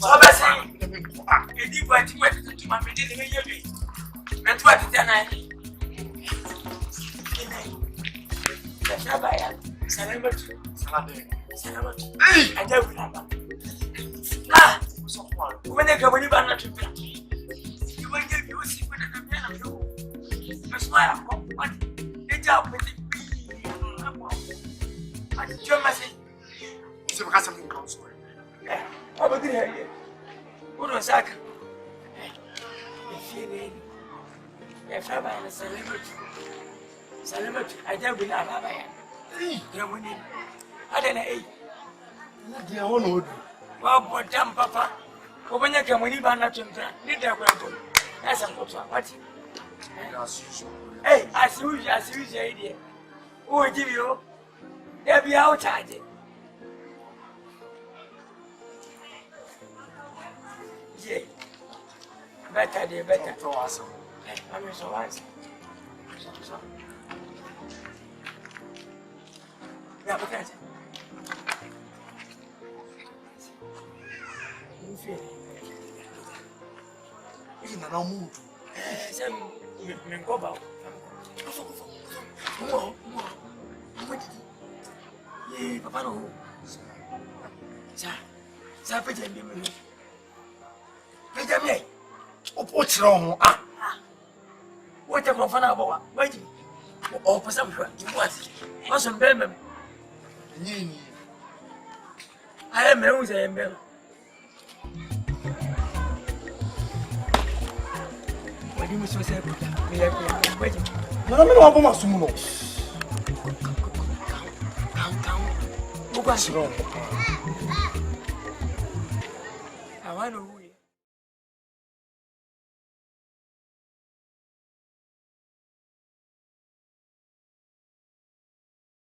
So be say, e di boy ti wet to ma me dey me yebe. Me to atete na. Shabaya. Salamatu. Salamatu. Hey, I don't know. Ah, so far. When they come in bana to me. You will get you see when the man of you. That's why I come. What? The job with the I did your message. It's a something comes for it. Eh, how about it? What was that? If you need if I buy a celebrity, I don't will have a you're winning. I don't know. Not the own. Well, but damn, Papa. When you come when you ban not to need that one. That's a photo. What? Hey, as usual, idea. Who will give you? They'll be outside. Yeah. Better, better. Awesome. I'm so once. So. Yeah, but that's it. You feel it? You're not moving. Some men go about. More. Yeah, Papa no. Sir, put him in me. Put him in. What's wrong? What a fun about? Wait. Oh, for some what? What's some baby? I am a who's a bell. What do you say? Wait. No, what's wrong? I want to